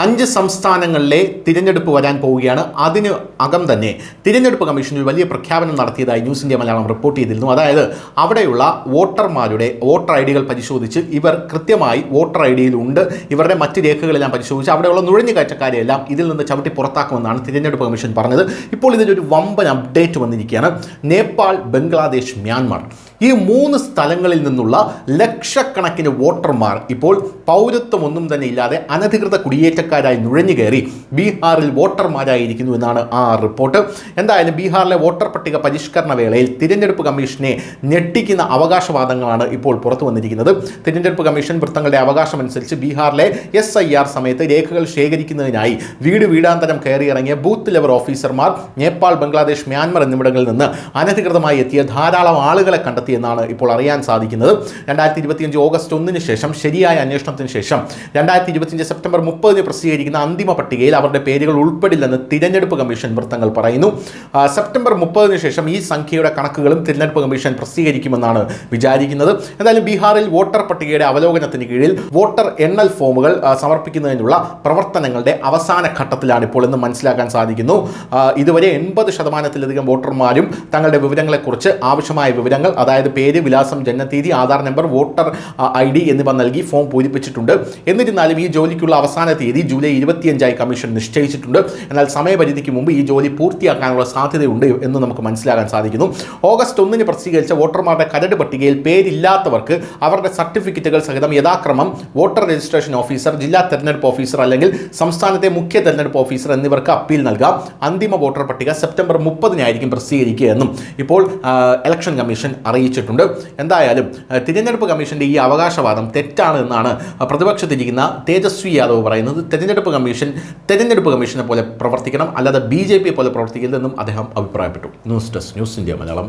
5 സംസ്ഥാനങ്ങളിലെ തിരഞ്ഞെടുപ്പ് വരാൻ പോവുകയാണ്. അതിന് അകം തന്നെ തിരഞ്ഞെടുപ്പ് കമ്മീഷൻ ഒരു വലിയ പ്രഖ്യാപനം നടത്തിയതായി ന്യൂസ് ഇന്ത്യ മലയാളം റിപ്പോർട്ട് ചെയ്തിരുന്നു. അതായത് അവിടെയുള്ള വോട്ടർമാരുടെ വോട്ടർ ഐ ഡികൾ പരിശോധിച്ച് ഇവർ കൃത്യമായി വോട്ടർ ഐ ഡിയിലുണ്ട്, ഇവരുടെ മറ്റ് രേഖകളെല്ലാം പരിശോധിച്ച് അവിടെയുള്ള നുഴഞ്ഞുകയറ്റക്കാരെയെല്ലാം ഇതിൽ നിന്ന് ചവിട്ടി പുറത്താക്കുമെന്നാണ് തിരഞ്ഞെടുപ്പ് കമ്മീഷൻ പറഞ്ഞത്. ഇപ്പോൾ ഇതിലൊരു വമ്പൻ അപ്ഡേറ്റ് വന്നിരിക്കുകയാണ്. നേപ്പാൾ, ബംഗ്ലാദേശ്, മ്യാൻമാർ ഈ 3 സ്ഥലങ്ങളിൽ നിന്നുള്ള ലക്ഷക്കണക്കിന് വോട്ടർമാർ ഇപ്പോൾ പൗരത്വമൊന്നും തന്നെ ഇല്ലാതെ അനധികൃത കുടിയേറ്റക്കാരായി നുഴഞ്ഞു കയറി ബീഹാറിൽ വോട്ടർമാരായിരിക്കുന്നു എന്നാണ് ആ റിപ്പോർട്ട്. എന്തായാലും ബീഹാറിലെ വോട്ടർ പട്ടിക പരിഷ്കരണ വേളയിൽ തിരഞ്ഞെടുപ്പ് കമ്മീഷനെ ഞെട്ടിക്കുന്ന അവകാശവാദങ്ങളാണ് ഇപ്പോൾ പുറത്തു വന്നിരിക്കുന്നത്. തിരഞ്ഞെടുപ്പ് കമ്മീഷൻ വൃത്തങ്ങളുടെ അവകാശമനുസരിച്ച് ബീഹാറിലെ SIR സമയത്ത് രേഖകൾ ശേഖരിക്കുന്നതിനായി വീടാന്തരം കയറിയിറങ്ങിയ ബൂത്ത് ലെവൽ ഓഫീസർമാർ നേപ്പാൾ, ബംഗ്ലാദേശ്, മ്യാൻമർ എന്നിവിടങ്ങളിൽ നിന്ന് അനധികൃതമായി എത്തിയ ധാരാളം ആളുകളെ കണ്ടെത്തിയെന്നാണ് ഇപ്പോൾ അറിയാൻ സാധിക്കുന്നത്. 2025 ഓഗസ്റ്റ് 1 ശേഷം ശരിയായ അന്വേഷണത്തിന് ശേഷം 2025 സെപ്റ്റംബർ 30 പ്രസിദ്ധീകരിക്കുന്ന അന്തിമ പട്ടികയിൽ അവരുടെ പേരുകൾ ഉൾപ്പെടില്ലെന്ന് തിരഞ്ഞെടുപ്പ് കമ്മീഷൻ വൃത്തങ്ങൾ പറയുന്നു. സെപ്റ്റംബർ 30 ശേഷം ഈ സംഖ്യയുടെ കണക്കുകളും തിരഞ്ഞെടുപ്പ് കമ്മീഷൻ പ്രസിദ്ധീകരിക്കുമെന്നാണ് വിചാരിക്കുന്നത്. എന്തായാലും ബീഹാറിൽ വോട്ടർ പട്ടികയുടെ അവലോകനത്തിന് കീഴിൽ വോട്ടർ എണ്ണൽ ഫോമുകൾ സമർപ്പിക്കുന്നതിനുള്ള പ്രവർത്തനങ്ങളുടെ അവസാന ഘട്ടത്തിലാണ് ഇപ്പോൾ എന്ന് മനസ്സിലാക്കാൻ സാധിക്കുന്നു. ഇതുവരെ 80% വോട്ടർമാരും തങ്ങളുടെ വിവരങ്ങളെക്കുറിച്ച് ആവശ്യമായ വിവരങ്ങൾ, അതായത് പേര്, വിലാസം, ജനനത്തീയതി, ആധാർ നമ്പർ, വോട്ടർ ID എന്നിവ നൽകി ഫോം പൂരിപ്പിച്ചിട്ടുണ്ട്. എന്നിരുന്നാലും ഈ ജോലിക്കുള്ള അവസാന തീയതി ജൂലൈ 25 കമ്മീഷൻ നിശ്ചയിച്ചിട്ടുണ്ട്. എന്നാൽ സമയപരിധിക്ക് മുമ്പ് ഈ ജോലി പൂർത്തിയാക്കാനുള്ള സാധ്യതയുണ്ട് എന്ന് നമുക്ക് മനസ്സിലാക്കാൻ സാധിക്കുന്നു. ഓഗസ്റ്റ് 1 പ്രസിദ്ധീകരിച്ച വോട്ടർമാരുടെ കരട് പട്ടികയിൽ പേരില്ലാത്തവർക്ക് അവരുടെ സർട്ടിഫിക്കറ്റുകൾ സഹിതം യഥാക്രമം വോട്ടർ രജിസ്ട്രേഷൻ ഓഫീസർ, ജില്ലാ തെരഞ്ഞെടുപ്പ് ഓഫീസർ അല്ലെങ്കിൽ സംസ്ഥാനത്തെ മുഖ്യ തെരഞ്ഞെടുപ്പ് ഓഫീസർ എന്നിവർക്ക് അപ്പീൽ നൽകാം. അന്തിമ വോട്ടർ പട്ടിക സെപ്റ്റംബർ 30 പ്രസിദ്ധീകരിക്കുക എന്നും ഇപ്പോൾ ഇലക്ഷൻ കമ്മീഷൻ അറിയിച്ചിട്ടുണ്ട്. എന്തായാലും തിരഞ്ഞെടുപ്പ് കമ്മീഷന്റെ ഈ അവകാശവാദം തെറ്റാണ് എന്നാണ് പ്രതിപക്ഷത്തിരിക്കുന്ന തേജസ്വി യാദവ് പറയുന്നത്. തിരഞ്ഞെടുപ്പ് കമ്മീഷനെ പോലെ പ്രവർത്തിക്കണം, അല്ലാതെ BJP പോലെ പ്രവർത്തിക്കരുതെന്നും അദ്ദേഹം അഭിപ്രായപ്പെട്ടു. News desk, news India Malayalam.